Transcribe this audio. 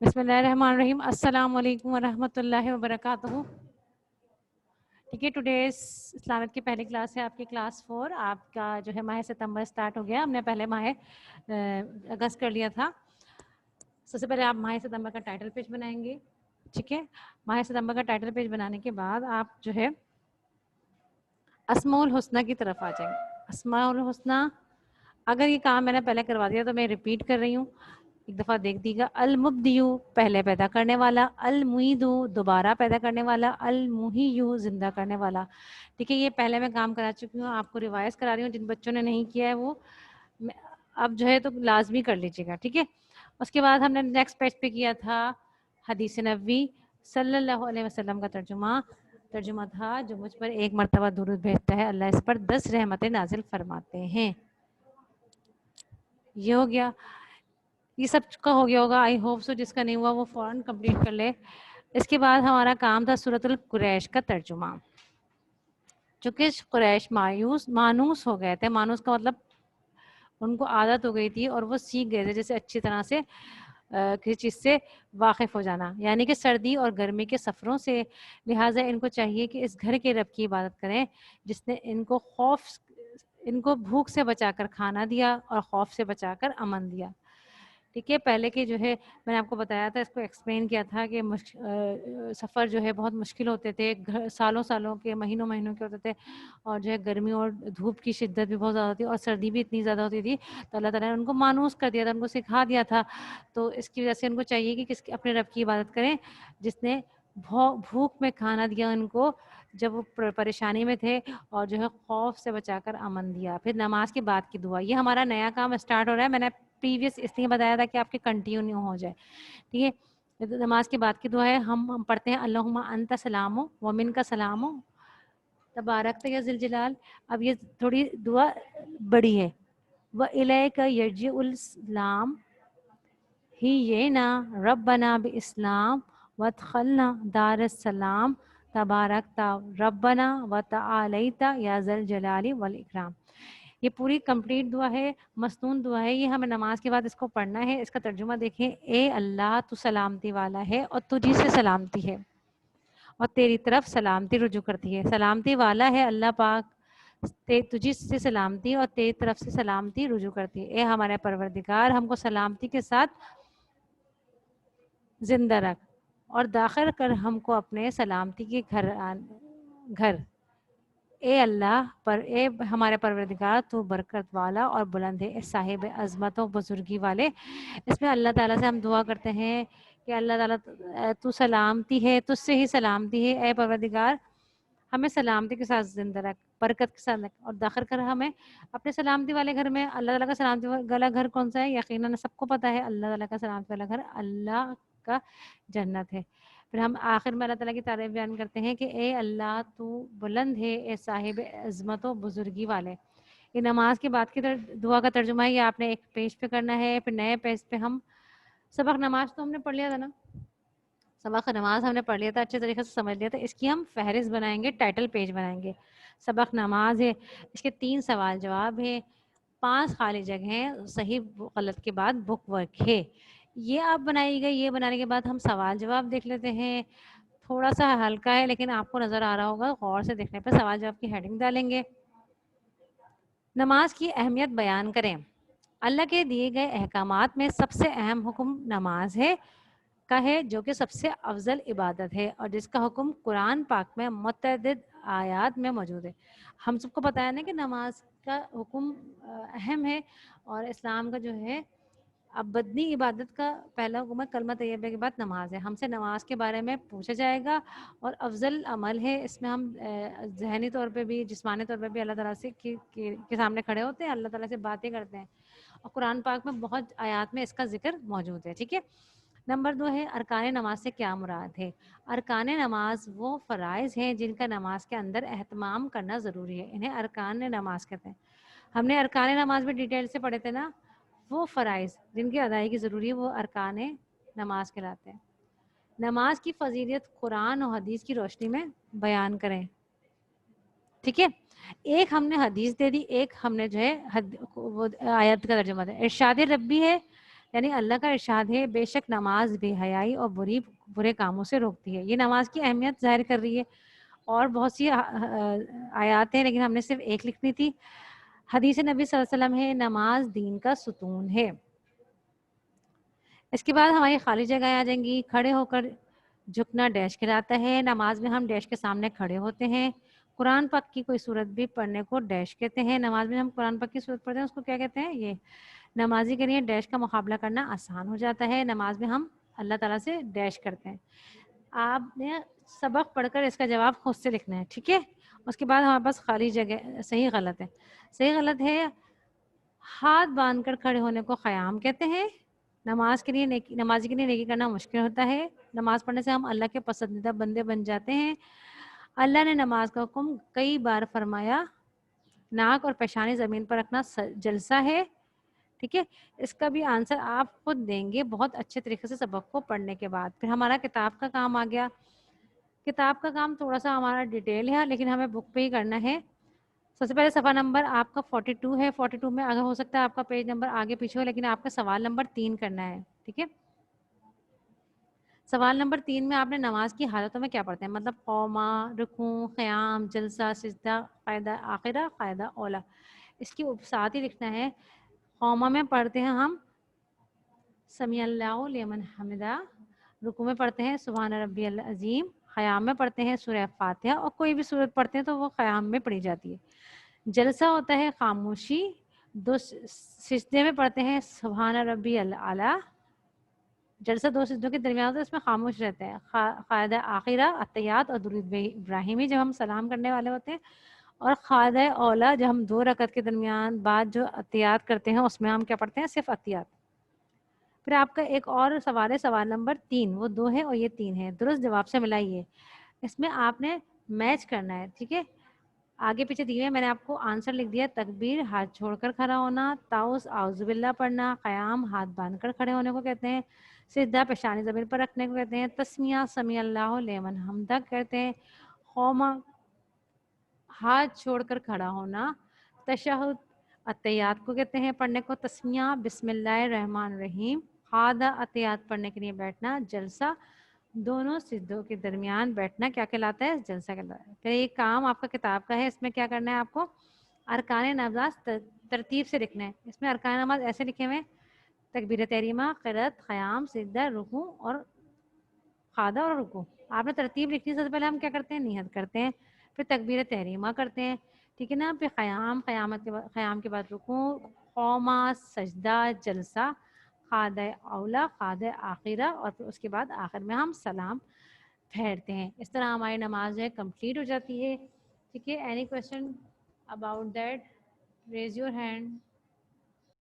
बिस्मिल्लाहिर्रहमानिर्रहीम। अस्सलाम वालेकुम वरहमतुल्लाहि वबरकातुहू। ठीक है, टुडेस इस्लामिक की पहली क्लास है आपकी क्लास 4। आपका जो है माह सितंबर स्टार्ट हो गया, हमने पहले माह अगस्त कर लिया था। सबसे पहले आप माह सितंबर का टाइटल पेज बनाएंगे। ठीक है, माह सितंबर का टाइटल पेज बनाने के बाद आप जो है अस्माउल हुस्ना की तरफ आ जाएंगे। अस्माउल हुस्ना, अगर ये काम मैंने पहले करवा दिया तो मैं रिपीट कर रही हूँ, एक दफ़ा देख दीजिएगा। अल मुब्दियु पहले पैदा करने वाला, अल मुईदु दोबारा पैदा करने वाला, अल मुहियु जिंदा करने वाला। ठीक है, ये पहले मैं काम करा चुकी हूँ, आपको रिवाइज करा रही हूँ। जिन बच्चों ने नहीं किया है वो अब जो है तो लाजमी कर लीजिएगा। ठीक है, उसके बाद हमने नेक्स्ट पेज पे किया था हदीस नबवी सल्लल्लाहु अलैहि वसल्लम का तर्जुमा था, जो मुझ पर एक मरतबा दुरूद भेजता है अल्लाह इस पर 10 रहमतें नाजिल फरमाते हैं। ये हो गया, ये सब का हो गया होगा, आई होप सो। जिसका नहीं हुआ वो फ़ौरन कंप्लीट कर ले। इसके बाद हमारा काम था सूरतुल कुरैश का तर्जुमा। चूँकि कुरैश मानूस हो गए थे, मानूस का मतलब उनको आदत हो गई थी और वो सीख गए थे जैसे अच्छी तरह से किसी चीज़ से वाकिफ़ हो जाना, यानी कि सर्दी और गर्मी के सफ़रों से। लिहाजा इनको चाहिए कि इस घर के रब की इबादत करें जिसने इनको भूख से बचाकर खाना दिया और खौफ से बचाकर अमन दिया। ठीक है, पहले के जो है मैंने आपको बताया था, इसको एक्सप्लेन किया था कि सफ़र जो है बहुत मुश्किल होते थे, सालों सालों के, महीनों महीनों के होते थे, और जो है गर्मी और धूप की शिद्दत भी बहुत ज़्यादा थी और सर्दी भी इतनी ज़्यादा होती थी। तो अल्लाह ताला ने उनको मानूस कर दिया था, उनको सिखा दिया था। तो इसकी वजह से उनको चाहिए कि अपने रब की इबादत करें जिसने भूख में खाना दिया उनको जब वो परेशानी में थे, और जो है खौफ से बचाकर अमन दिया। फिर नमाज के बाद की दुआ, ये हमारा नया काम स्टार्ट हो रहा है। मैंने प्रीवियस इसलिए बताया था कि आपके कंटिन्यू हो जाए। ठीक है, तो नमाज के बाद की दुआ है, हम पढ़ते हैं अल्लाहुम्मा अंता सलामो व मिनका सलामो तबारक या ज़िल जलाल। अब ये थोड़ी दुआ बड़ी है। व इलैका यर्जिउल सलाम ही ये ना रब्बना बि इस्लाम वदखलना दारस सलाम तबारकता रब्बना व तआलैता या ज़ल जलाली वल इकराम। ये पूरी कंप्लीट दुआ है, मसनून दुआ है। ये हमें नमाज के बाद इसको पढ़ना है। इसका तर्जुमा देखें, ए अल्लाह तू सलामती वाला है और तुझी से सलामती है और तेरी तरफ सलामती रुजू करती है। सलामती वाला है अल्लाह पाक, तुझी से सलामती और तेरी तरफ से सलामती रुजू करती है। ए हमारे परवरदिगार, हमको सलामती के साथ जिंदा रख और दाखिल कर हमको अपने सलामती के घर। ए अल्लाह पर, ए हमारे परवरदिगार, तू बरकत वाला और बुलंद है, साहिब अज़मत और बुजुर्गी वाले। इसमें अल्लाह ताला से हम दुआ करते हैं कि अल्लाह ताला तू सलामती है, तुझसे ही सलामती है। ए परवरदिगार, हमें सलामती के साथ ज़िंदा रख, बरकत के साथ रख और दाखिल कर हमें अपने सलामती वाले घर में। अल्लाह ताला का सलामती वाला घर कौन सा है? यकीनन सबको पता है, अल्लाह ताला का सलामती वाला घर अल्लाह का जन्नत है। फिर हम आखिर में अल्लाह ताला की तारीफ़ बयान करते हैं कि ए अल्लाह तू बुलंद है, ए साहिब अज़मत व बुजुर्गी वाले। ये नमाज के बाद की दुआ का तर्जुमा है। ये आपने एक पेज पे करना है, फिर नए पेज पे हम सबक नमाज तो हमने पढ़ लिया था ना, सबक नमाज हमने पढ़ लिया था, अच्छे तरीके से समझ लिया था। इसकी हम फहरिस्त बनाएंगे, टाइटल पेज बनाएंगे। सबक नमाज है, इसके 3 सवाल जवाब है, 5 खाली जगह हैं, सही गलत के बाद बुक वर्क है। ये आप बनाइएगा। ये बनाने के बाद हम सवाल जवाब देख लेते हैं। थोड़ा सा हल्का है लेकिन आपको नज़र आ रहा होगा, गौर से देखने पर सवाल जवाब की हेडिंग डालेंगे। नमाज की अहमियत बयान करें। अल्लाह के दिए गए अहकामात में सबसे अहम हुक्म नमाज का है, जो कि सबसे अफजल इबादत है और जिसका हुक्म कुरान पाक में मुतअद्दिद आयात में मौजूद है। हम सबको पता है ना कि नमाज का हुक्म अहम है, और इस्लाम का जो है अब बदनी इबादत का पहला हुक्म है कलमा तैयबा के बाद नमाज है। हमसे नमाज के बारे में पूछा जाएगा और अफजल अमल है। इसमें हम जहनी तौर पे भी, जिस्मानी तौर पे भी अल्लाह ताला से के सामने खड़े होते हैं, अल्लाह ताला से बातें करते हैं, और कुरान पाक में बहुत आयात में इसका जिक्र मौजूद है। ठीक है, नंबर 2 है अरकान नमाज से क्या मुराद है। अरकान नमाज वो फ़राइज़ हैं जिनका नमाज के अंदर एहतमाम करना ज़रूरी है, इन्हें अरकान नमाज कहते हैं। हमने अरकान नमाज में डिटेल से पढ़े थे ना, वो फ़राइज़ जिनकी अदायगी ज़रूरी है वो अरकान नमाज कहलाते हैं। नमाज की फ़जीलत कुरान और हदीस की रोशनी में बयान करें। ठीक है, एक हमने हदीस दे दी, एक हमने जो है वो आयत का तर्जुमा दिया। इरशाद रब्बी है یعنی اللہ کا ارشاد ہے بے شک نماز بے حیائی اور برے کاموں سے روکتی ہے. یہ نماز کی اہمیت ظاہر کر رہی ہے. اور بہت سی آیات ہیں لیکن ہم نے صرف ایک لکھنی تھی. حدیث نبی صلی اللہ علیہ وسلم ہے نماز دین کا ستون ہے. اس کے بعد ہماری خالی جگہ آ جائیں گی. کھڑے ہو کر جھکنا ڈیش کہلاتا ہے. نماز میں ہم ڈیش کے سامنے کھڑے ہوتے ہیں. قرآن پاک کی کوئی صورت بھی پڑھنے کو ڈیش کہتے ہیں. نماز میں ہم قرآن پاک کی صورت پڑھتے ہیں اس کو کیا کہتے ہیں؟ یہ نمازی کے لیے ڈیش کا مقابلہ کرنا آسان ہو جاتا ہے. نماز میں ہم اللہ تعالیٰ سے ڈیش کرتے ہیں. آپ نے سبق پڑھ کر اس کا جواب خود سے لکھنا ہے. ٹھیک ہے. اس کے بعد ہمارے پاس خالی جگہ. صحیح غلط ہے. صحیح غلط ہے ہاتھ باندھ کر کھڑے ہونے کو قیام کہتے ہیں. نمازی کے لیے نیکی کرنا مشکل ہوتا ہے. نماز پڑھنے سے ہم اللہ کے پسندیدہ بندے بن جاتے ہیں. اللہ نے نماز کا حکم کئی بار فرمایا. ناک اور پیشانی زمین پر رکھنا جلسہ ہے. ٹھیک ہے. اس کا بھی آنسر آپ خود دیں گے بہت اچھے طریقے سے سبق کو پڑھنے کے بعد. پھر ہمارا کتاب کا کام آ گیا. کتاب کا کام تھوڑا سا ہمارا ڈیٹیل ہے لیکن ہمیں بک پہ ہی کرنا ہے. سب سے پہلے صفحہ نمبر آپ کا 42 ہے. 42 میں اگر ہو سکتا ہے آپ کا پیج نمبر آگے پیچھے ہو لیکن آپ کا سوال نمبر 3 کرنا ہے. ٹھیک ہے. سوال نمبر 3 میں آپ نے نماز کی حالتوں میں کیا پڑھتے ہیں مطلب قوما، رکوع، قیام، جلسہ، سجدہ، قاعدہ آخرہ، قاعدہ اولا. اس کی ساتھ ہی لکھنا ہے قوما میں پڑھتے ہیں ہم سمیع اللہ لمن حمدہ. رکوع میں پڑھتے ہیں سبحان ربی العظیم. قیام میں پڑھتے ہیں سورہ فاتحہ اور کوئی بھی سورت پڑھتے ہیں تو وہ قیام میں پڑھی جاتی ہے. جلسہ ہوتا ہے خاموشی. سجدے میں پڑھتے ہیں سبحان ربی الاعلیٰ. جلسہ 2 سجدوں کے درمیان ہوتا ہے اس میں خاموش رہتے ہیں. قاعدہ آخرہ اتحیات اور درود ابراہیمی جب ہم سلام کرنے والے ہوتے ہیں. اور قاعدہ اولا جب ہم 2 رکعت کے درمیان بعد جو اتحیات کرتے ہیں اس میں ہم کیا پڑھتے ہیں صرف اتحیات. پھر آپ کا ایک اور سوال ہے سوال نمبر 3. وہ 2 ہے اور یہ 3 ہے. درست جواب سے ملائیے. اس میں آپ نے میچ کرنا ہے. ٹھیک ہے. آگے پیچھے دیے ہیں میں نے آپ کو آنسر لکھ دیا. تکبیر ہاتھ چھوڑ کر کھڑا ہونا. تاؤس اعوذ باللہ پڑھنا. قیام ہاتھ باندھ کر کھڑے ہونے کو کہتے ہیں. سجدہ پیشانی زمین پر رکھنے کو کہتے ہیں. تسمیہ سمیع اللہ لمن حمدہ کہتے ہیں. قوما ہاتھ چھوڑ کر کھڑا ہونا. تشہد اتحیات کو کہتے ہیں پڑھنے کو. تسمیہ بسم اللہ الرحمن الرحیم. قاعدہ اتحیات پڑھنے کے لیے بیٹھنا. جلسہ دونوں سجدوں کے درمیان بیٹھنا کیا کہلاتا ہے جلسہ کہلاتا ہے. پھر یہ کام آپ کا کتاب کا ہے. اس میں کیا کرنا ہے آپ کو ارکان نماز ترتیب سے لکھنا ہے. اس میں ارکان نماز ایسے لکھے ہوئے تکبیر تحریمہ، قرات، قیام، سجدہ، رکوع اور قاعدہ اور رکوع. آپ نے ترتیب لکھنی. سب سے پہلے ہم کیا کرتے ہیں نیت کرتے ہیں. پھر تکبیر تحریمہ کرتے ہیں. ٹھیک ہے نا. پھر قیام کے بعد رکوع، قوما، سجدہ، جلسہ، قاعدہ اولا، قاعدہ آخرہ اور پھر اس کے بعد آخر میں ہم سلام پھیرتے ہیں. اس طرح ہماری نماز جو ہے کمپلیٹ ہو جاتی ہے. ٹھیک ہے. Any question about that raise your hand.